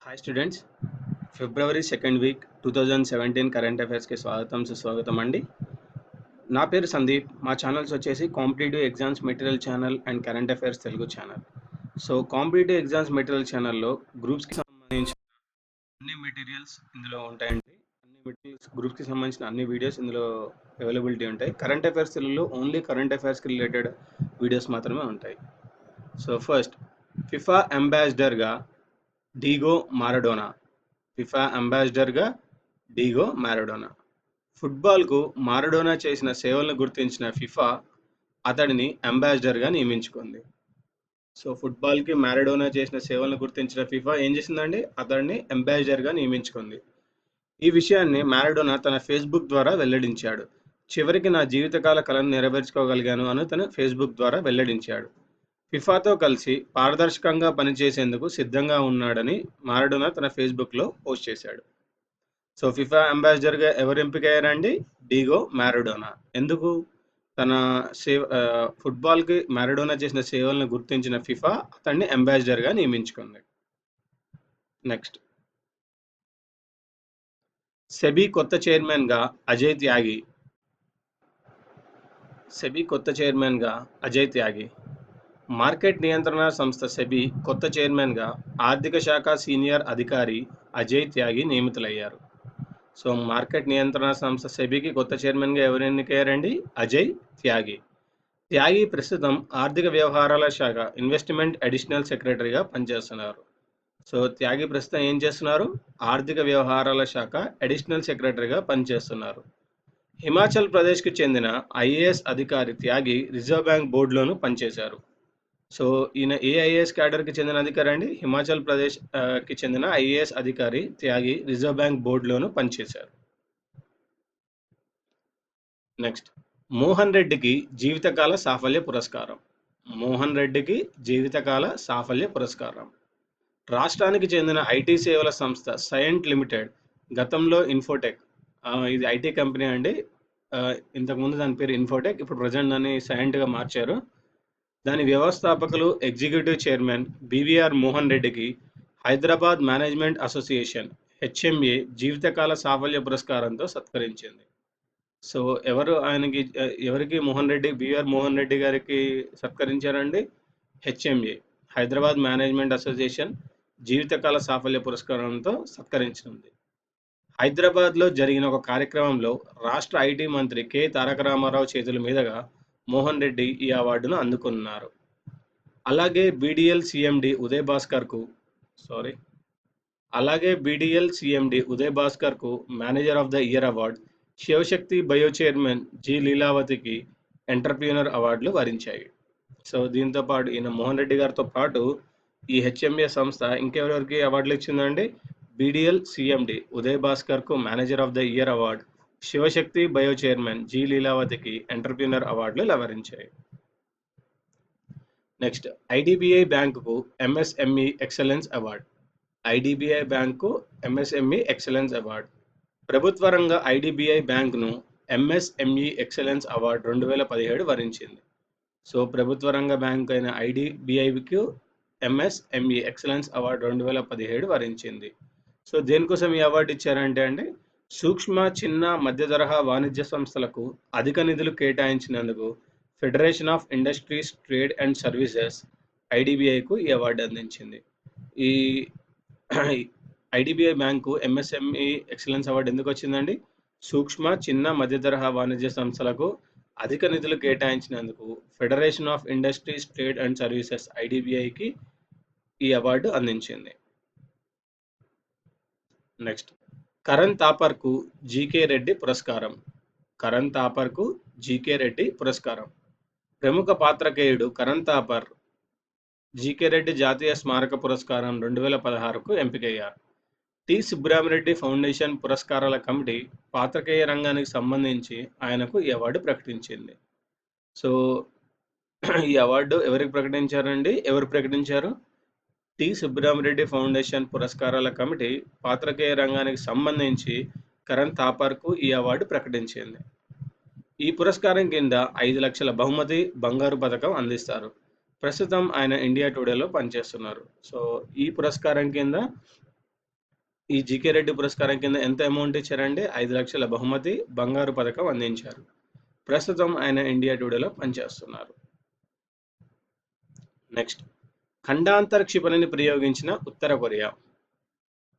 Hi students, February second week 2017 current అఫైర్స్కి స్వాగతం సుస్వాగతం అండి. నా పేరు సందీప్. మా ఛానల్స్ వచ్చేసి competitive exams material channel and current affairs Telugu channel. So competitive exams material ఛానల్లో గ్రూప్స్కి సంబంధించిన అన్ని మెటీరియల్స్ ఇందులో ఉంటాయండి. అన్ని మెటీరియల్స్ గ్రూప్స్కి సంబంధించిన అన్ని వీడియోస్ ఇందులో అవైలబిలిటీ ఉంటాయి. కరెంట్ అఫైర్స్ తెలుగులో ఓన్లీ కరెంట్ అఫైర్స్కి రిలేటెడ్ వీడియోస్ మాత్రమే ఉంటాయి. సో ఫస్ట్, ఫిఫా అంబాసిడర్గా డీగో మారడోనా. ఫిఫా అంబాసిడర్గా డీగో మారడోనా. ఫుట్బాల్కు మారడోనా చేసిన సేవలను గుర్తించిన ఫిఫా అతడిని అంబాసిడర్గా నియమించుకుంది. సో ఫుట్బాల్కి మారడోనా చేసిన సేవలను గుర్తించిన ఫిఫా ఏం చేసిందండి? అతడిని అంబాసిడర్గా నియమించుకుంది. ఈ విషయాన్ని మారడోనా తన ఫేస్బుక్ ద్వారా వెల్లడించాడు. చివరికి నా జీవితకాల కలను నెరవేర్చుకోగలిగాను అని తన ఫేస్బుక్ ద్వారా వెల్లడించాడు. ఫిఫాతో కలిసి పారదర్శకంగా పనిచేసేందుకు సిద్ధంగా ఉన్నాడని మారడోనా తన ఫేస్బుక్లో పోస్ట్ చేశాడు. సో ఫిఫా అంబాసిడర్గా ఎవరు ఎంపికయ్యారండి? Diego Maradona. ఎందుకు? తన ఫుట్బాల్కి మారడోనా చేసిన సేవలను గుర్తించిన ఫిఫా అతన్ని అంబాసిడర్గా నియమించుకుంది. నెక్స్ట్, సెబీ కొత్త చైర్మన్గా అజయ్ త్యాగి. సెబీ కొత్త చైర్మన్గా అజయ్ త్యాగి. మార్కెట్ నియంత్రణ సంస్థ సెబీ కొత్త చైర్మన్గా ఆర్థిక శాఖ సీనియర్ అధికారి అజయ్ త్యాగి నియమితులయ్యారు. సో మార్కెట్ నియంత్రణ సంస్థ సెబీకి కొత్త చైర్మన్గా ఎవరు ఎన్నికయ్యారండి? అజయ్ త్యాగి. త్యాగి ప్రస్తుతం ఆర్థిక వ్యవహారాల శాఖ ఇన్వెస్ట్మెంట్ అడిషనల్ సెక్రటరీగా పనిచేస్తున్నారు. సో త్యాగి ప్రస్తుతం ఏం చేస్తున్నారు? ఆర్థిక వ్యవహారాల శాఖ అడిషనల్ సెక్రటరీగా పనిచేస్తున్నారు. హిమాచల్ ప్రదేశ్కి చెందిన ఐఏఎస్ అధికారి త్యాగి రిజర్వ్ బ్యాంక్ బోర్డులోనూ పనిచేశారు. సో ఈయన ఏ ఐఏఎస్ క్యాడర్కి చెందిన అధికారి అండి? హిమాచల్ ప్రదేశ్ కి చెందిన ఐఏఎస్ అధికారి త్యాగి రిజర్వ్ బ్యాంక్ బోర్డులోనూ పనిచేశారు. నెక్స్ట్, మోహన్ రెడ్డికి జీవితకాల సాఫల్య పురస్కారం. మోహన్ రెడ్డికి జీవితకాల సాఫల్య పురస్కారం. రాష్ట్రానికి చెందిన ఐటీ సేవల సంస్థ సైంట్ లిమిటెడ్, గతంలో ఇన్ఫోటెక్, ఇది ఐటీ కంపెనీ అండి. ఇంతకుముందు దాని పేరు ఇన్ఫోటెక్, ఇప్పుడు ప్రజెంట్ దాన్ని సైంట్గా మార్చారు. దాని వ్యవస్థాపకులు ఎగ్జిక్యూటివ్ చైర్మన్ బీవీఆర్ మోహన్ రెడ్డికి హైదరాబాద్ మేనేజ్మెంట్ అసోసియేషన్ హెచ్ఎంఏ జీవితకాల సాఫల్య పురస్కారంతో సత్కరించింది. సో ఎవరికి మోహన్ రెడ్డి, బీవీఆర్ మోహన్ రెడ్డి గారికి సత్కరించారండి? హెచ్ఎంఏ, హైదరాబాద్ మేనేజ్మెంట్ అసోసియేషన్ జీవితకాల సాఫల్య పురస్కారంతో సత్కరించింది. హైదరాబాద్లో జరిగిన ఒక కార్యక్రమంలో రాష్ట్ర ఐటీ మంత్రి కె తారక రామారావు చేతుల మీదుగా మోహన్ రెడ్డి ఈ అవార్డును అందుకున్నారు. అలాగే బీడీఎల్ సిఎండి ఉదయ్ భాస్కర్కు manager of the year award, Shivashakti bio chairman G లీలావతికి ఎంటర్ప్రీనర్ అవార్డులు వరించాయి. సో దీంతో పాటు ఈయన మోహన్ రెడ్డి గారితో పాటు ఈ హెచ్ఎంఏ సంస్థ ఇంకెవరెవరికి అవార్డులు ఇచ్చిందండి? బీడీఎల్ సిఎండి ఉదయ్ భాస్కర్కు manager of the year award, Shivashakti bio chairman G లీలావతికి ఎంటర్ప్రీనర్ అవార్డులు లభించాయి. నెక్స్ట్, ఐడిబిఐ బ్యాంకుకు MSME excellence award. IDBI bank MSME excellence award. ప్రభుత్వ రంగ ఐడిబిఐ బ్యాంకును ఎంఎస్ఎంఈ ఎక్సలెన్స్ అవార్డు 2017 వరించింది. సో ప్రభుత్వ రంగ బ్యాంక్ అయిన ఐడిబిఐకు ఎంఎస్ఎంఈ ఎక్సలెన్స్ అవార్డు 2017 వరించింది. సో దేనికోసం ఈ అవార్డు ఇచ్చారంటే అండి, సూక్ష్మ, చిన్న, మధ్య తరహా వాణిజ్య సంస్థలకు అధిక నిధులు కేటాయించినందుకు federation of industries, trade and services ఐడిబిఐకు ఈ అవార్డు అందించింది. ఈ IDBI bank MSME excellence award ఎందుకు వచ్చిందండి? సూక్ష్మ, చిన్న, మధ్య తరహా వాణిజ్య సంస్థలకు అధిక నిధులు కేటాయించినందుకు federation of industries, trade and services ఐడిబిఐకి ఈ అవార్డు అందించింది. నెక్స్ట్, కరణ్ థాపర్కు జీకే రెడ్డి పురస్కారం. కరణ్ థాపర్కు జీకే రెడ్డి పురస్కారం. ప్రముఖ పాత్రికేయుడు కరణ్ థాపర్ జీకే రెడ్డి జాతీయ స్మారక పురస్కారం 2016కు ఎంపికయ్యారు. టి సుబ్రహ్మరెడ్డి ఫౌండేషన్ పురస్కారాల కమిటీ పాత్రికేయ రంగానికి సంబంధించి ఆయనకు ఈ అవార్డు ప్రకటించింది. సో ఈ అవార్డు ఎవరికి ప్రకటించారండి? ఎవరు ప్రకటించారు? టి సుబ్రహ్మరెడ్డి ఫౌండేషన్ పురస్కారాల కమిటీ పాత్రికేయ రంగానికి సంబంధించి కరణ్ థాపర్కు ఈ అవార్డు ప్రకటించింది. ఈ పురస్కారం కింద 5 లక్షల బహుమతి, బంగారు పథకం అందిస్తారు. ప్రస్తుతం ఆయన ఇండియా టుడేలో పనిచేస్తున్నారు. సో ఈ పురస్కారం కింద ఈ జీకే రెడ్డి పురస్కారం కింద ఎంత అమౌంట్ ఇచ్చారంటే 5 లక్షల బహుమతి, బంగారు పథకం అందించారు. ప్రస్తుతం ఆయన ఇండియా టుడేలో పనిచేస్తున్నారు. నెక్స్ట్, ఖండాంతర క్షిపణిని ప్రయోగించిన ఉత్తర కొరియా.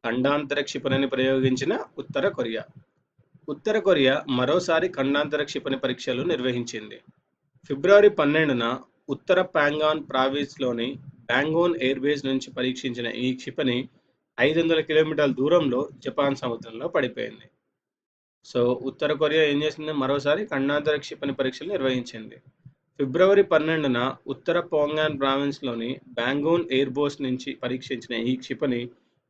ఖండాంతర క్షిపణిని ప్రయోగించిన ఉత్తర కొరియా. ఉత్తర కొరియా మరోసారి ఖండాంతర క్షిపణి పరీక్షలు నిర్వహించింది. ఫిబ్రవరి 12న ఉత్తర ప్యాంగాన్ ప్రావిన్స్లోని బ్యాంగోన్ ఎయిర్బేస్ నుంచి పరీక్షించిన ఈ క్షిపణి 500 కిలోమీటర్ల దూరంలో జపాన్ సముద్రంలో పడిపోయింది. సో ఉత్తర కొరియా ఏం చేసింది, మరోసారి ఖండాంతర క్షిపణి పరీక్షలు నిర్వహించింది. ఫిబ్రవరి 12న ఉత్తర పోంగాన్ ప్రావిన్స్లోని బ్యాంగోన్ ఎయిర్బేస్ నుంచి పరీక్షించిన ఈ క్షిపణి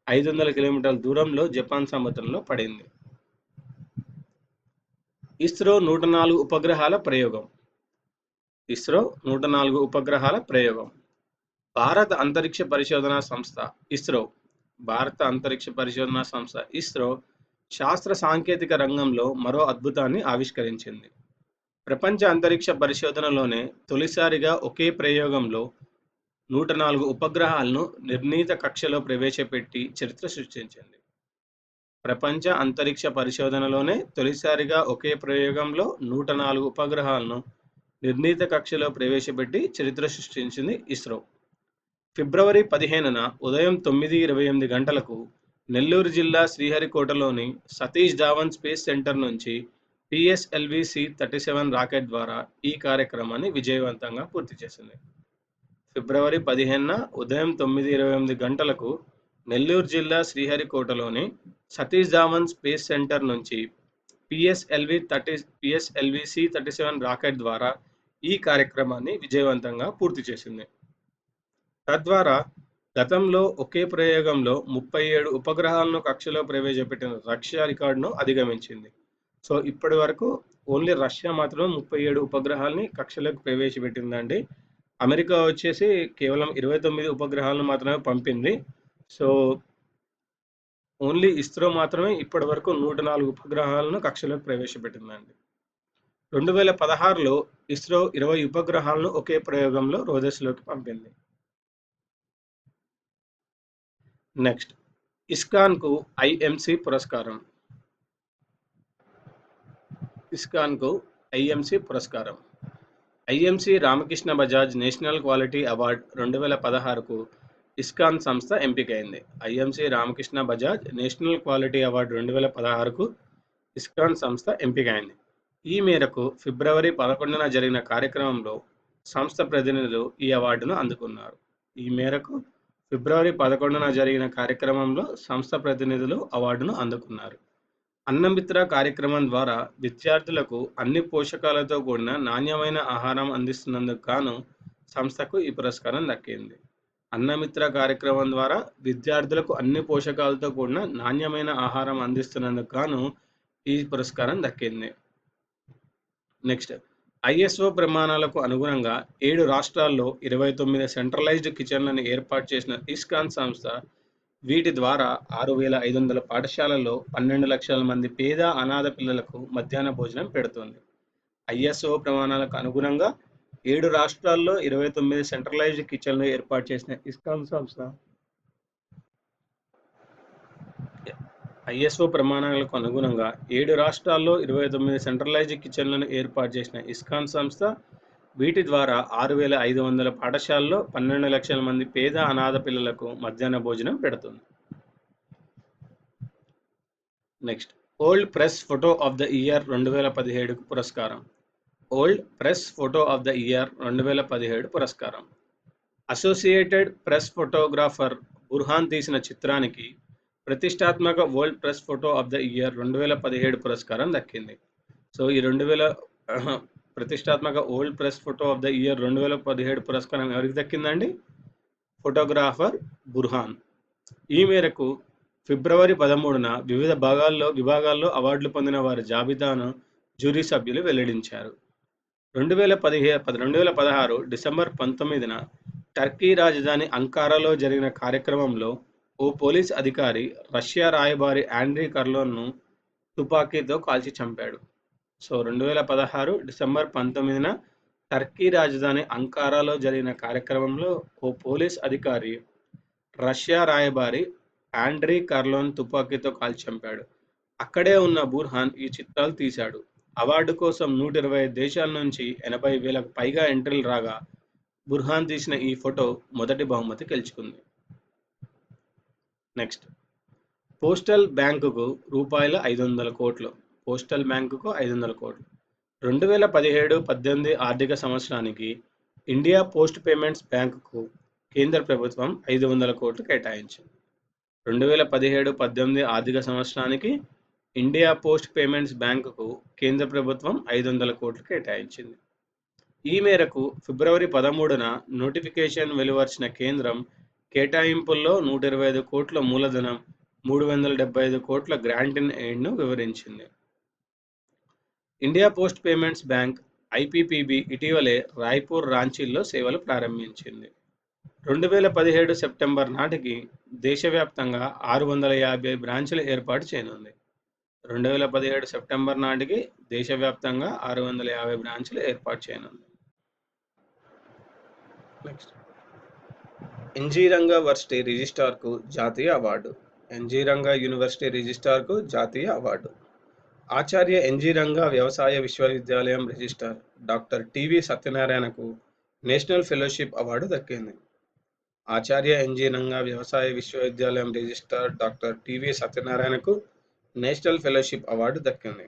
500 కిలోమీటర్ల దూరంలో జపాన్ సముద్రంలో పడింది. ఇస్రో 104 ఉపగ్రహాల ప్రయోగం. ఇస్రో 104 ఉపగ్రహాల ప్రయోగం. భారత అంతరిక్ష పరిశోధనా సంస్థ ఇస్రో భారత అంతరిక్ష పరిశోధనా సంస్థ ఇస్రో శాస్త్ర సాంకేతిక రంగంలో మరో అద్భుతాన్ని ఆవిష్కరించింది. ప్రపంచ అంతరిక్ష పరిశోధనలోనే తొలిసారిగా ఒకే ప్రయోగంలో 104 ఉపగ్రహాలను నిర్ణీత కక్షలో ప్రవేశపెట్టి చరిత్ర సృష్టించింది. ప్రపంచ అంతరిక్ష పరిశోధనలోనే తొలిసారిగా ఒకే ప్రయోగంలో 104 ఉపగ్రహాలను నిర్ణీత కక్షలో ప్రవేశపెట్టి చరిత్ర సృష్టించింది ఇస్రో. ఫిబ్రవరి 15న ఉదయం 9:28 గంటలకు నెల్లూరు జిల్లా శ్రీహరికోటలోని సతీష్ ధావన్ స్పేస్ సెంటర్ నుంచి PSLV-C-37 రాకెట్ ద్వారా ఈ కార్యక్రమాన్ని విజయవంతంగా పూర్తి చేసింది. ఫిబ్రవరి 15న ఉదయం 9:28 గంటలకు నెల్లూరు జిల్లా శ్రీహరికోటలోని సతీష్ ధావన్ స్పేస్ సెంటర్ నుంచి PSLV-C-37 రాకెట్ ద్వారా ఈ కార్యక్రమాన్ని విజయవంతంగా పూర్తి చేసింది. తద్వారా గతంలో ఒకే ప్రయోగంలో 37 ఉపగ్రహాలను కక్షలో ప్రవేశపెట్టిన రష్యా రికార్డును అధిగమించింది. సో ఇప్పటి వరకు ఓన్లీ రష్యా మాత్రమే 37 ఉపగ్రహాలని కక్షలోకి ప్రవేశపెట్టిందండి. అమెరికా వచ్చేసి కేవలం 29 ఉపగ్రహాలను మాత్రమే పంపింది. సో ఓన్లీ ఇస్రో మాత్రమే ఇప్పటి వరకు 104 ఉపగ్రహాలను కక్షలోకి ప్రవేశపెట్టిందండి. 2016లో ఇస్రో 20 ఉపగ్రహాలను ఒకే ప్రయోగంలో రోజెస్లోకి పంపింది. నెక్స్ట్, ఇస్కాన్కు IMC పురస్కారం. ఇస్కాన్కు IMC పురస్కారం. IMC Ramakrishna Bajaj national quality award 2016కు ఇస్కాన్ సంస్థ ఎంపికైంది. IMC Ramakrishna Bajaj national quality award 2016కు ఇస్కాన్ సంస్థ ఎంపికైంది. ఈ మేరకు ఫిబ్రవరి 11న జరిగిన కార్యక్రమంలో సంస్థ ప్రతినిధులు ఈ అవార్డును అందుకున్నారు. ఈ మేరకు ఫిబ్రవరి 11న జరిగిన కార్యక్రమంలో సంస్థ ప్రతినిధులు అవార్డును అందుకున్నారు. అన్నమిత్ర కార్యక్రమం ద్వారా విద్యార్థులకు అన్ని పోషకాలతో కూడిన నాణ్యమైన ఆహారం అందిస్తున్నందుకు గాను సంస్థకు ఈ పురస్కారం దక్కింది. అన్నమిత్ర కార్యక్రమం ద్వారా విద్యార్థులకు అన్ని పోషకాలతో కూడిన నాణ్యమైన ఆహారం అందిస్తున్నందుకు గాను ఈ పురస్కారం దక్కింది. నెక్స్ట్, ISO ప్రమాణాలకు అనుగుణంగా 7 రాష్ట్రాల్లో 29 సెంట్రలైజ్డ్ కిచెన్లను ఏర్పాటు చేసిన ఇస్కాన్ సంస్థ వీటి ద్వారా 6,500 పాఠశాలల్లో 12 లక్షల మంది పేద అనాథ పిల్లలకు మధ్యాహ్న భోజనం పెడుతుంది. ISO ప్రమాణాలకు అనుగుణంగా 7 రాష్ట్రాల్లో 29 సెంట్రలైజ్డ్ కిచెన్లు ఏర్పాటు చేసిన ఇస్కాన్ సంస్థ ISO ప్రమాణాలకు అనుగుణంగా 7 రాష్ట్రాల్లో 29 సెంట్రలైజ్డ్ కిచెన్లను ఏర్పాటు చేసిన ఇస్కాన్ సంస్థ వీటి ద్వారా 6,500 పాఠశాలల్లో 12 లక్షల మంది పేద అనాథ పిల్లలకు మధ్యాహ్న భోజనం పెడుతుంది. Next, world press photo of the year 2017కు పురస్కారం. World press photo of the year 2017 పురస్కారం. అసోసియేటెడ్ ప్రెస్ ఫోటోగ్రాఫర్ బుర్హాన్ తీసిన చిత్రానికి ప్రతిష్టాత్మక world press photo of the year 2017 పురస్కారం దక్కింది. సో ఈ ప్రతిష్టాత్మక world press photo of the year 2017 పురస్కారం ఎవరికి దక్కిందండి? Photographer Burhan. ఈ మేరకు ఫిబ్రవరి 13న వివిధ విభాగాల్లో అవార్డులు పొందిన వారి జాబితాను జ్యూరీ సభ్యులు వెల్లడించారు. 2016 డిసెంబర్ 19న టర్కీ రాజధాని అంకారాలో జరిగిన కార్యక్రమంలో ఓ పోలీస్ అధికారి రష్యా రాయబారి ఆండ్రీ కర్లోన్ను తుపాకీతో కాల్చి చంపాడు. సో 2016 డిసెంబర్ 19న టర్కీ రాజధాని అంకారాలో జరిగిన కార్యక్రమంలో ఓ పోలీస్ అధికారి రష్యా రాయబారి ఆండ్రీ కార్లోన్ తుపాకీతో కాల్చి చంపాడు. అక్కడే ఉన్న బుర్హాన్ ఈ చిత్రాలు తీశాడు. అవార్డు కోసం 125 దేశాల నుంచి 80,000కు పైగా ఎంట్రీలు రాగా బుర్హాన్ తీసిన ఈ ఫోటో మొదటి బహుమతి గెలుచుకుంది. నెక్స్ట్, పోస్టల్ బ్యాంకుకు రూపాయల 500 కోట్లు. పోస్టల్ బ్యాంకుకు 500 కోట్లు. 2017-18 ఆర్థిక సంవత్సరానికి ఇండియా పోస్ట్ పేమెంట్స్ బ్యాంకుకు కేంద్ర ప్రభుత్వం 500 కోట్లు కేటాయించింది. 2017-18 ఆర్థిక సంవత్సరానికి ఇండియా పోస్ట్ పేమెంట్స్ బ్యాంకుకు కేంద్ర ప్రభుత్వం 500 కోట్లు కేటాయించింది. ఈ మేరకు ఫిబ్రవరి 13న నోటిఫికేషన్ వెలువరించిన కేంద్రం కేటాయింపుల్లో 125 కోట్ల మూలధనం, 375 కోట్ల గ్రాంట్ ఇన్ ఎయిడ్ను వివరించింది. India post payments bank IPPB ఇటీవలే రాయ్పూర్, రాంచీల్లో సేవలు ప్రారంభించింది. 2017 సెప్టెంబర్ నాటికి దేశవ్యాప్తంగా 650 బ్రాంచులు ఏర్పాటు చేయనుంది. 2017 సెప్టెంబర్ నాటికి దేశవ్యాప్తంగా 650 బ్రాంచులు ఏర్పాటు చేయనుంది. నెక్స్ట్, ఎన్జీ రంగా వర్సిటీ రిజిస్ట్రార్కు జాతీయ అవార్డు. ఎన్జీ రంగా యూనివర్సిటీ రిజిస్ట్రార్కు జాతీయ అవార్డు. ఆచార్య ఎన్జీ రంగా వ్యవసాయ విశ్వవిద్యాలయం రిజిస్ట్రార్ డాక్టర్ టివి సత్యనారాయణకు నేషనల్ ఫెలోషిప్ అవార్డు దక్కింది. ఆచార్య ఎన్జీ రంగా వ్యవసాయ విశ్వవిద్యాలయం రిజిస్ట్రార్ డాక్టర్ టివి సత్యనారాయణకు నేషనల్ ఫెలోషిప్ అవార్డు దక్కింది.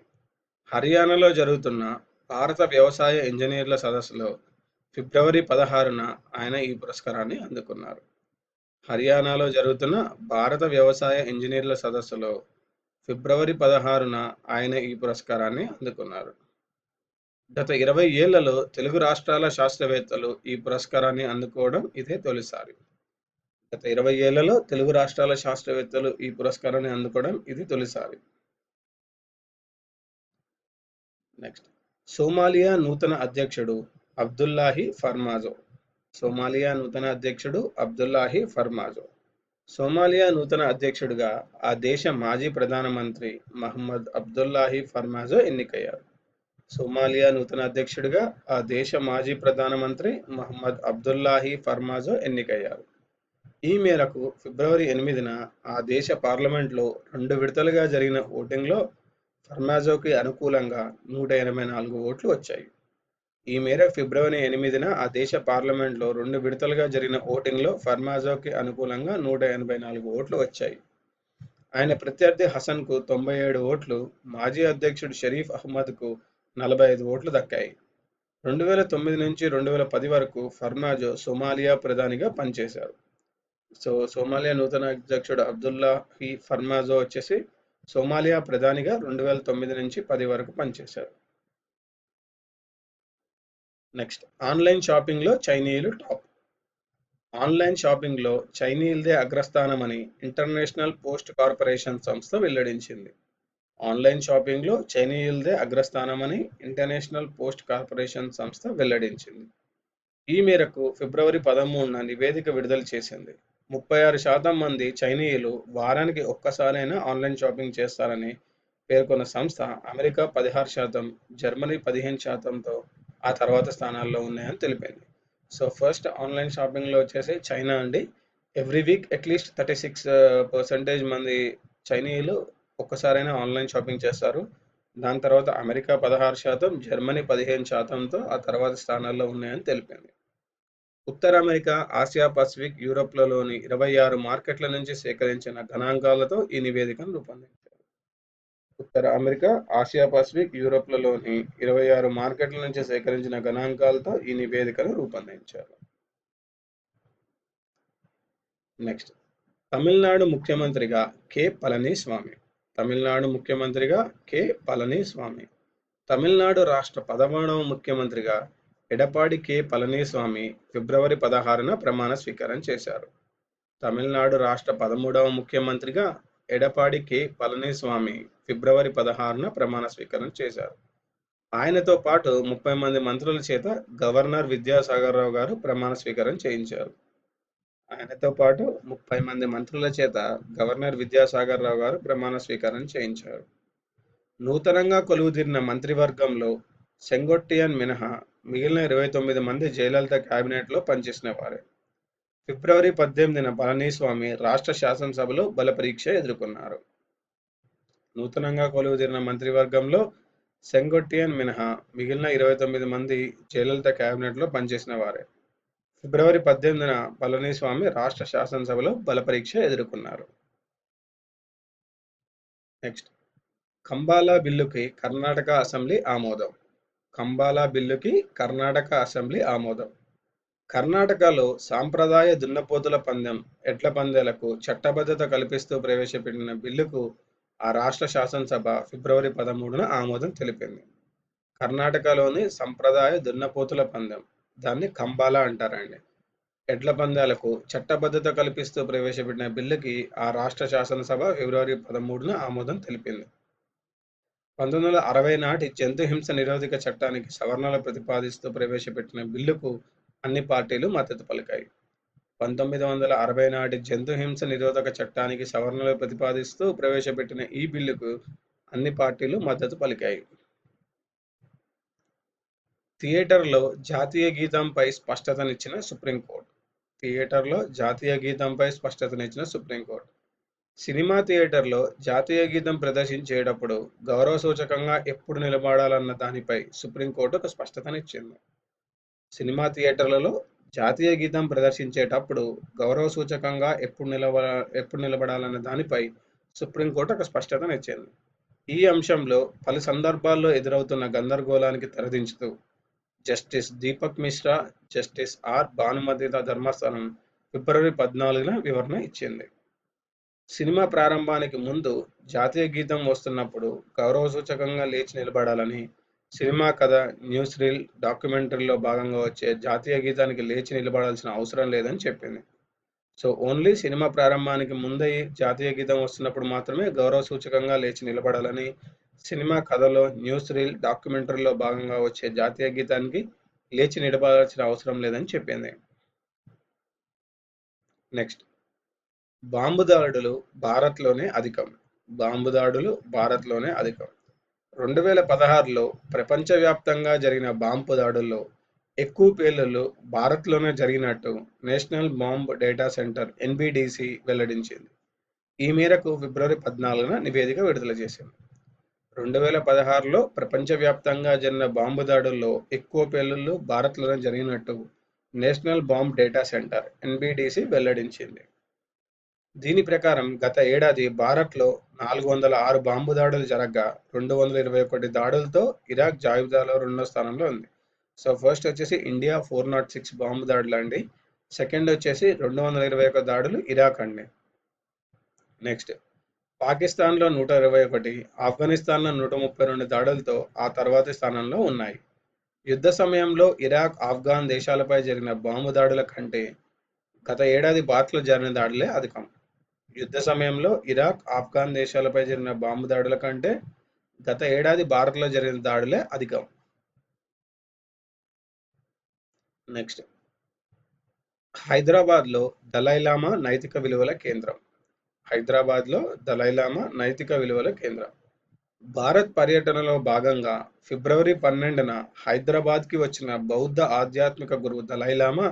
హర్యానాలో జరుగుతున్న భారత వ్యవసాయ ఇంజనీర్ల సదస్సులో ఫిబ్రవరి 16న ఆయన ఈ పురస్కారాన్ని అందుకున్నారు. హర్యానాలో జరుగుతున్న భారత వ్యవసాయ ఇంజనీర్ల సదస్సులో ఫిబ్రవరి 16న ఆయన ఈ పురస్కారాన్ని అందుకున్నారు. గత 20 ఏళ్లలో తెలుగు రాష్ట్రాల శాస్త్రవేత్తలు ఈ పురస్కారాన్ని అందుకోవడం ఇదే తొలిసారి. గత 20 ఏళ్లలో తెలుగు రాష్ట్రాల శాస్త్రవేత్తలు ఈ పురస్కారాన్ని అందుకోవడం ఇది తొలిసారి. నెక్స్ట్, సోమాలియా నూతన అధ్యక్షుడు అబ్దుల్లాహి ఫర్మాజో. సోమాలియా నూతన అధ్యక్షుడు అబ్దుల్లాహి ఫర్మాజో. సోమాలియా నూతన అధ్యక్షుడిగా ఆ దేశ మాజీ ప్రధానమంత్రి మహమ్మద్ అబ్దుల్లాహి ఫర్మాజో ఎన్నికయ్యారు. సోమాలియా నూతన అధ్యక్షుడిగా ఆ దేశ మాజీ ప్రధానమంత్రి మహమ్మద్ అబ్దుల్లాహి ఫర్మాజో ఎన్నికయ్యారు. ఈ మేరకు ఫిబ్రవరి 8న ఆ దేశ పార్లమెంట్లో 2 విడతలుగా జరిగిన ఓటింగ్లో ఫర్మాజోకి అనుకూలంగా 184 ఓట్లు వచ్చాయి. ఈ మేరకు ఫిబ్రవరి 8న ఆ దేశ పార్లమెంట్లో 2 విడతలుగా జరిగిన ఓటింగ్లో ఫర్మాజోకి అనుకూలంగా 184 ఓట్లు వచ్చాయి. ఆయన ప్రత్యర్థి హసన్కు 97 ఓట్లు, మాజీ అధ్యక్షుడు షరీఫ్ అహ్మద్కు 45 ఓట్లు దక్కాయి. 2009 నుంచి 2010 వరకు ఫర్మాజో సోమాలియా ప్రధానిగా పనిచేశారు. సోమాలియా నూతన అధ్యక్షుడు అబ్దుల్లాహి ఫర్మాజో వచ్చేసి సోమాలియా ప్రధానిగా 2009 నుంచి 10 వరకు పనిచేశారు. నెక్స్ట్, ఆన్లైన్ షాపింగ్లో చైనీయులు టాప్. ఆన్లైన్ షాపింగ్లో చైనీయులదే అగ్రస్థానమని ఇంటర్నేషనల్ పోస్ట్ కార్పొరేషన్ సంస్థ వెల్లడించింది. ఆన్లైన్ షాపింగ్లో చైనీయులదే అగ్రస్థానమని ఇంటర్నేషనల్ పోస్ట్ కార్పొరేషన్ సంస్థ వెల్లడించింది. ఈ మేరకు ఫిబ్రవరి 13న నివేదిక విడుదల చేసింది. 36% మంది చైనీయులు వారానికి ఒక్కసారైనా ఆన్లైన్ షాపింగ్ చేస్తారని పేర్కొన్న సంస్థ అమెరికా 16%, జర్మనీ 15%తో ఆ తర్వాత స్థానాల్లో ఉన్నాయని తెలిపింది. సో ఫస్ట్ ఆన్లైన్ షాపింగ్లో వచ్చేసి చైనా అండి. ఎవ్రీ వీక్ అట్లీస్ట్ 36% మంది చైనీయులు ఒక్కసారైనా ఆన్లైన్ షాపింగ్ చేస్తారు. దాని తర్వాత అమెరికా 16%, జర్మనీ 15%తో ఆ తర్వాత స్థానాల్లో ఉన్నాయని తెలిపింది. ఉత్తర అమెరికా, ఆసియా పసిఫిక్, యూరోప్లలోని 26 మార్కెట్ల నుంచి సేకరించిన గణాంకాలతో ఈ నివేదికను రూపొందించారు. ఉత్తర అమెరికా, ఆసియా పసిఫిక్, యూరోప్లలోని 26 మార్కెట్ల నుంచి సేకరించిన గణాంకాలతో ఈ నివేదికను రూపొందించారు. నెక్స్ట్, తమిళనాడు ముఖ్యమంత్రిగా కె పళనిస్వామి. తమిళనాడు ముఖ్యమంత్రిగా కె పళనిస్వామి. తమిళనాడు రాష్ట్ర 11వ ముఖ్యమంత్రిగా ఎడపాడి కె పళనిస్వామి ఫిబ్రవరి 16న ప్రమాణ స్వీకారం చేశారు. తమిళనాడు రాష్ట్ర 13వ ముఖ్యమంత్రిగా ఎడపాడి కె పళనిస్వామి ఫిబ్రవరి 16న ప్రమాణ స్వీకారం చేశారు. ఆయనతో పాటు 30 మంది మంత్రుల చేత గవర్నర్ విద్యాసాగర్ రావు గారు ప్రమాణ స్వీకారం చేయించారు. ఆయనతో పాటు 30 మంది మంత్రుల చేత గవర్నర్ విద్యాసాగర్ రావు గారు ప్రమాణ స్వీకారం చేయించారు. నూతనంగా కొలువుదీరిన మంత్రివర్గంలో సెంగొట్టియన్ మినహా మిగిలిన 29 మంది జయలలిత కేబినెట్లో పనిచేసిన వారే. ఫిబ్రవరి 18న పళనిస్వామి రాష్ట్ర శాసనసభలో బలపరీక్ష ఎదుర్కొన్నారు. నూతనంగా కొలువుదీరిన మంత్రివర్గంలో సెంగొట్టియన్ మినహా మిగిలిన 29 మంది జయలలిత కేబినెట్లో పనిచేసిన వారే. ఫిబ్రవరి 18న పళనిస్వామి రాష్ట్ర శాసనసభలో బలపరీక్ష ఎదుర్కొన్నారు. నెక్స్ట్, కంబాలా బిల్లుకి కర్ణాటక అసెంబ్లీ ఆమోదం. కంబాలా బిల్లుకి కర్ణాటక అసెంబ్లీ ఆమోదం. కర్ణాటకలో సాంప్రదాయ దున్నపోతుల పందెం, ఎడ్ల పందాలకు చట్టబద్ధత కల్పిస్తూ ప్రవేశపెట్టిన బిల్లుకు ఆ రాష్ట్ర శాసనసభ ఫిబ్రవరి 13న ఆమోదం తెలిపింది. కర్ణాటకలోని సంప్రదాయ దున్నపోతుల పందెం, దాన్ని కంబాలా అంటారండి, ఎడ్ల పందాలకు చట్టబద్ధత కల్పిస్తూ ప్రవేశపెట్టిన బిల్లుకి ఆ రాష్ట్ర శాసనసభ ఫిబ్రవరి 13న ఆమోదం తెలిపింది. 1960 నాటి జంతు హింస నిరోధక చట్టానికి సవరణలు ప్రతిపాదిస్తూ ప్రవేశపెట్టిన బిల్లుకు అన్ని పార్టీలు మద్దతు పలికాయి. 1960 నాటి జంతు హింస నిరోధక చట్టానికి సవరణలు ప్రతిపాదిస్తూ ప్రవేశపెట్టిన ఈ బిల్లుకు అన్ని పార్టీలు మద్దతు పలికాయి. థియేటర్లో జాతీయ గీతంపై స్పష్టతనిచ్చిన సుప్రీంకోర్టు. థియేటర్లో జాతీయ గీతంపై స్పష్టతనిచ్చిన సుప్రీంకోర్టు. సినిమా థియేటర్లో జాతీయ గీతం ప్రదర్శించేటప్పుడు గౌరవ సూచకంగా ఎప్పుడు నిలబడాలన్న దానిపై సుప్రీంకోర్టు ఒక స్పష్టతనిచ్చింది. సినిమా థియేటర్లలో జాతీయ గీతం ప్రదర్శించేటప్పుడు గౌరవ సూచకంగా ఎప్పుడు నిలబడాలన్న దానిపై సుప్రీంకోర్టు ఒక స్పష్టతనిచ్చింది. ఈ అంశంలో పలు సందర్భాల్లో ఎదురవుతున్న గందరగోళానికి తెరదించుతూ justice Deepak Mishra, justice R భానుమతిల ధర్మాసనం ఫిబ్రవరి 14న వివరణ ఇచ్చింది. సినిమా ప్రారంభానికి ముందు జాతీయ గీతం వస్తున్నప్పుడు గౌరవ సూచకంగా లేచి నిలబడాలని, సినిమా కథ, న్యూస్ రీల్, డాక్యుమెంటరీలో భాగంగా వచ్చే జాతీయ గీతానికి లేచి నిలబడాల్సిన అవసరం లేదని చెప్పింది. సో ఓన్లీ సినిమా ప్రారంభానికి ముందే జాతీయ గీతం వస్తున్నప్పుడు మాత్రమే గౌరవ సూచకంగా లేచి నిలబడాలని, సినిమా కథలో, న్యూస్ రీల్, డాక్యుమెంటరీలో భాగంగా వచ్చే జాతీయ గీతానికి లేచి నిలబడాల్సిన అవసరం లేదని చెప్పింది. నెక్స్ట్, బాంబు దాడులు భారత్లోనే అధికం. బాంబు దాడులు భారత్లోనే అధికం. 2016లో ప్రపంచవ్యాప్తంగా జరిగిన బాంబు దాడుల్లో ఎక్కువ పేలుళ్లు భారత్లోనే జరిగినట్టు నేషనల్ బాంబ్ డేటా సెంటర్ ఎన్బిడిసి వెల్లడించింది. ఈ మేరకు ఫిబ్రవరి 14న నివేదిక విడుదల చేసింది. 2016లో ప్రపంచవ్యాప్తంగా జరిగిన బాంబు దాడుల్లో ఎక్కువ పేలుళ్లు భారత్లోనే జరిగినట్టు నేషనల్ బాంబ్ డేటా సెంటర్ ఎన్బిడిసి వెల్లడించింది. దీని ప్రకారం గత ఏడాది భారత్లో 406 బాంబు దాడులు జరగ్గా 221 దాడులతో ఇరాక్ జాబితాలో 2వ స్థానంలో ఉంది. సో ఫస్ట్ వచ్చేసి ఇండియా 406 బాంబు దాడులు అండి. సెకండ్ వచ్చేసి 221 దాడులు ఇరాక్ అండి. నెక్స్ట్, పాకిస్తాన్లో 121, ఆఫ్ఘనిస్తాన్లో 132 దాడులతో ఆ తర్వాతి స్థానంలో ఉన్నాయి. యుద్ధ సమయంలో ఇరాక్, ఆఫ్ఘాన్ దేశాలపై జరిగిన బాంబు దాడుల కంటే గత ఏడాది భారత్లో జరిగిన దాడులే అధికం. యుద్ధ సమయంలో ఇరాక్, ఆఫ్ఘాన్ దేశాలపై జరిగిన బాంబు దాడుల కంటే గత ఏడాది భారత్లో జరిగిన దాడులే అధికం. నెక్స్ట్, హైదరాబాద్లో దలైలామా నైతిక విలువల కేంద్రం. హైదరాబాద్లో దలైలామా నైతిక విలువల కేంద్రం. భారత్ పర్యటనలో భాగంగా ఫిబ్రవరి 12న హైదరాబాద్కి వచ్చిన బౌద్ధ ఆధ్యాత్మిక గురువు దలైలామా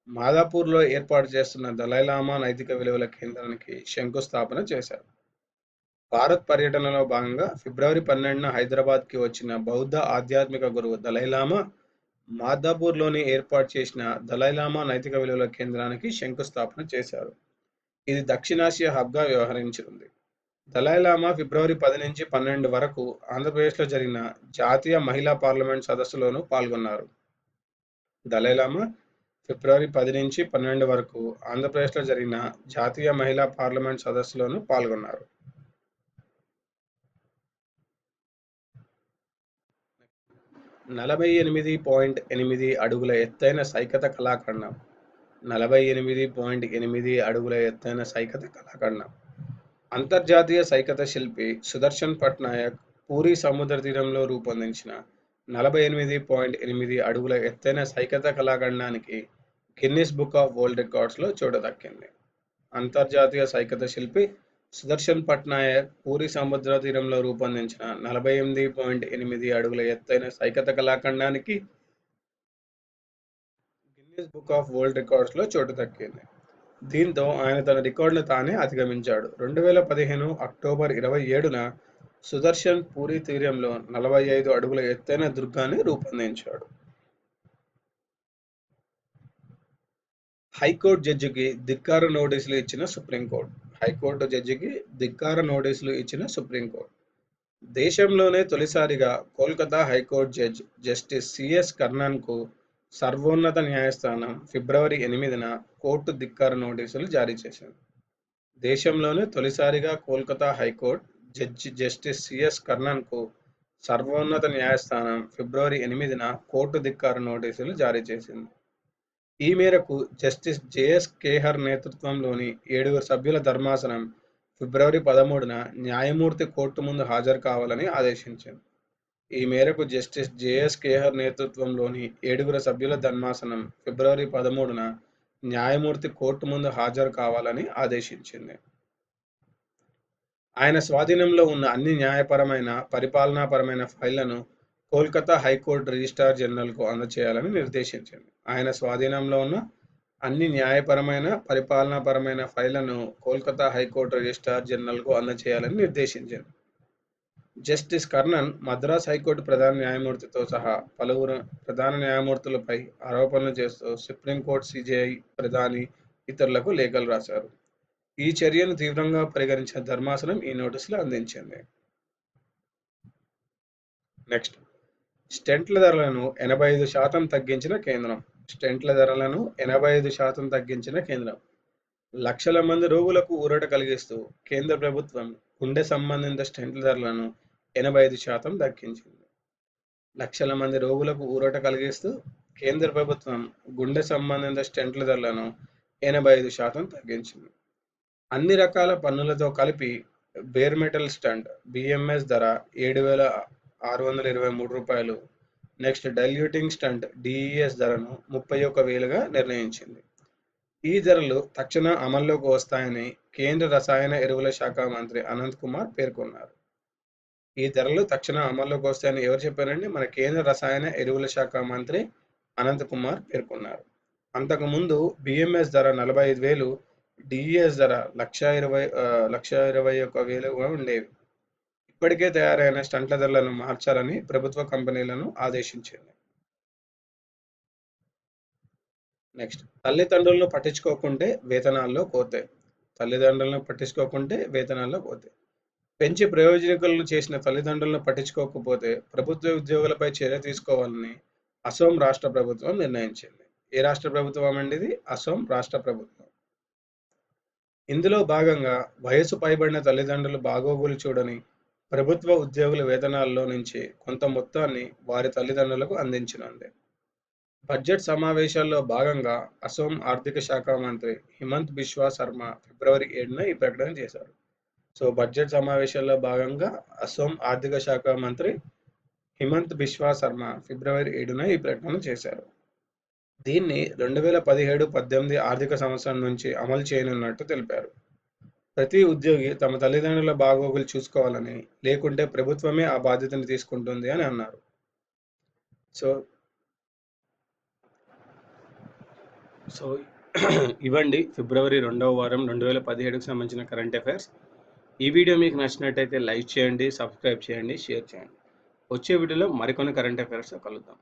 మాదాపూర్లో ఏర్పాటు చేస్తున్న దలైలామా నైతిక విలువల కేంద్రానికి శంకుస్థాపన చేశారు. భారత్ పర్యటనలో భాగంగా ఫిబ్రవరి 12న హైదరాబాద్కి వచ్చిన బౌద్ధ ఆధ్యాత్మిక గురువు దలైలామా మాదాపూర్లోని ఏర్పాటు చేసిన దలైలామా నైతిక విలువల కేంద్రానికి శంకుస్థాపన చేశారు. ఇది దక్షిణాసియా హబ్గా వ్యవహరించింది. దలైలామా ఫిబ్రవరి 10 నుంచి 12 వరకు ఆంధ్రప్రదేశ్లో జరిగిన జాతీయ మహిళా పార్లమెంట్ సదస్సులోనూ పాల్గొన్నారు. దలైలామా ఫిబ్రవరి 10 నుంచి 12 వరకు ఆంధ్రప్రదేశ్లో జరిగిన జాతీయ మహిళా పార్లమెంట్ సదస్సులోనూ పాల్గొన్నారు. 48.8 అడుగుల ఎత్తైన సైకత కళాఖండం. 48.8 అడుగుల ఎత్తైన సైకత కళాఖండం. అంతర్జాతీయ సైకత శిల్పి సుదర్శన్ పట్నాయక్ పూరీ సముద్ర తీరంలో రూపొందించిన 48.8 అడుగుల ఎత్తైన సైకత కళాఖండానికి గిన్నిస్ బుక్ ఆఫ్ వరల్డ్ రికార్డ్స్లో చోటు దక్కింది. అంతర్జాతీయ సైకత శిల్పి సుదర్శన్ పట్నాయక్ పూరీ సముద్ర తీరంలో రూపొందించిన 48.8 అడుగుల ఎత్తైన సైకత కళాఖండానికి గిన్నిస్ బుక్ ఆఫ్ వరల్డ్ రికార్డ్స్లో చోటు దక్కింది. దీంతో ఆయన తన రికార్డును తానే అధిగమించాడు. 2015 అక్టోబర్ 27న సుదర్శన్ పూరి తీరంలో 45 అడుగుల ఎత్తైన దుర్గాన్ని రూపొందించాడు. హైకోర్టు జడ్జికి ధిక్కార నోటీసులు ఇచ్చిన సుప్రీంకోర్టు. హైకోర్టు జడ్జికి ధిక్కార నోటీసులు ఇచ్చిన సుప్రీంకోర్టు. దేశంలోనే తొలిసారిగా Kolkata high court judge justice CS కర్ణన్కు సర్వోన్నత న్యాయస్థానం ఫిబ్రవరి 8న కోర్టు ధిక్కార నోటీసులు జారీ చేసింది. దేశంలోనే తొలిసారిగా Kolkata high court judge justice CS కర్ణన్కు సర్వోన్నత న్యాయస్థానం ఫిబ్రవరి 8న కోర్టు ధిక్కార నోటీసులు జారీ చేసింది. ఈ మేరకు జస్టిస్ జేఎస్ ఖేహర్ నేతృత్వంలోని 7 సభ్యుల ధర్మాసనం ఫిబ్రవరి 13న న్యాయమూర్తి కోర్టు ముందు హాజరు కావాలని ఆదేశించింది. ఈ మేరకు జస్టిస్ జేఎస్ ఖేహర్ నేతృత్వంలోని 7 సభ్యుల ధర్మాసనం ఫిబ్రవరి 13న న్యాయమూర్తి కోర్టు ముందు హాజరు కావాలని ఆదేశించింది. ఆయన స్వాధీనంలో ఉన్న అన్ని న్యాయపరమైన, పరిపాలనాపరమైన ఫైళ్లను కోల్కతా హైకోర్టు రిజిస్ట్రార్ జనరల్కు అందజేయాలని నిర్దేశించింది. ఆయన స్వాధీనంలో ఉన్న అన్ని న్యాయపరమైన, పరిపాలనాపరమైన ఫైళ్లను కోల్కతా హైకోర్టు రిజిస్ట్రార్ జనరల్కు అందజేయాలని నిర్దేశించింది. జస్టిస్ కర్ణన్ మద్రాస్ హైకోర్టు ప్రధాన న్యాయమూర్తితో సహా పలువురు ప్రధాన న్యాయమూర్తులపై ఆరోపణలు చేస్తూ సుప్రీంకోర్టు, సిజేఐ, ప్రధాని, ఇతరులకు లేఖలు రాశారు. ఈ చర్యను తీవ్రంగా పరిగణించిన ధర్మాసనం ఈ నోటీసులు అందించింది. నెక్స్ట్, స్టెంట్ల ధరలను 85% తగ్గించిన కేంద్రం. స్టెంట్ల ధరలను 85% తగ్గించిన కేంద్రం. లక్షల మంది రోగులకు ఊరట కలిగిస్తూ కేంద్ర ప్రభుత్వం గుండె సంబంధిత స్టెంట్ల ధరలను 85% తగ్గించింది. లక్షల మంది రోగులకు ఊరట కలిగిస్తూ కేంద్ర ప్రభుత్వం గుండె సంబంధిత స్టెంట్ల ధరలను 85% తగ్గించింది. అన్ని రకాల పన్నులతో కలిపి బేర్ మెటల్ స్టంట్ బిఎంఎస్ ధర రూ. 7,623. నెక్స్ట్, డైల్యూటింగ్ స్టంట్ డిఈఎస్ ధరను 31,000గా నిర్ణయించింది. ఈ ధరలు తక్షణ అమల్లోకి వస్తాయని కేంద్ర రసాయన ఎరువుల శాఖ మంత్రి అనంత్ కుమార్ పేర్కొన్నారు. ఈ ధరలు తక్షణ అమల్లోకి వస్తాయని ఎవరు చెప్పారండి? మన కేంద్ర రసాయన ఎరువుల శాఖ మంత్రి అనంత్ కుమార్ పేర్కొన్నారు. అంతకుముందు బిఎంఎస్ ధర 45,000, డిఈఎస్ ధర 1,21,000గా ఉండేవి. ఇప్పటికే తయారైన స్టంట్ల ధరలను మార్చాలని ప్రభుత్వ కంపెనీలను ఆదేశించింది. నెక్స్ట్, తల్లిదండ్రులను పట్టించుకోకుంటే వేతనాల్లో కోతే. తల్లిదండ్రులను పట్టించుకోకుంటే వేతనాల్లో కోతే. పెంచి ప్రయోజకులను చేసిన తల్లిదండ్రులను పట్టించుకోకపోతే ప్రభుత్వ ఉద్యోగులపై చర్య తీసుకోవాలని అసోం రాష్ట్ర ప్రభుత్వం నిర్ణయించింది. ఏ రాష్ట్ర ప్రభుత్వం అండి ఇది? అసోం రాష్ట్ర ప్రభుత్వం. ఇందులో భాగంగా వయసు పైబడిన తల్లిదండ్రులు బాగోగులు చూడని ప్రభుత్వ ఉద్యోగుల వేతనాల్లో నుంచి కొంత మొత్తాన్ని వారి తల్లిదండ్రులకు అందించనుంది. బడ్జెట్ సమావేశాల్లో భాగంగా అసోం ఆర్థిక శాఖ మంత్రి హిమంత్ బిశ్వా శర్మ ఫిబ్రవరి 7న ఈ ప్రకటన చేశారు. సో బడ్జెట్ సమావేశాల్లో భాగంగా అసోం ఆర్థిక శాఖ మంత్రి హిమంత్ బిశ్వా శర్మ ఫిబ్రవరి 7న ఈ ప్రకటన చేశారు. దీన్ని 2017-18 ఆర్థిక సంవత్సరం నుంచి అమలు చేయనున్నట్టు తెలిపారు. ప్రతి ఉద్యోగి తమ తల్లిదండ్రుల బాగోగులు చూసుకోవాలని, లేకుంటే ప్రభుత్వమే ఆ బాధ్యతను తీసుకుంటుంది అని అన్నారు. సో ఇవ్వండి ఫిబ్రవరి 2వ వారం 2017కు సంబంధించిన కరెంట్ అఫైర్స్. ఈ వీడియో మీకు నచ్చినట్టయితే లైక్ చేయండి, సబ్స్క్రైబ్ చేయండి, షేర్ చేయండి. వచ్చే వీడియోలో మరికొన్ని కరెంట్ అఫైర్స్ కలుద్దాం.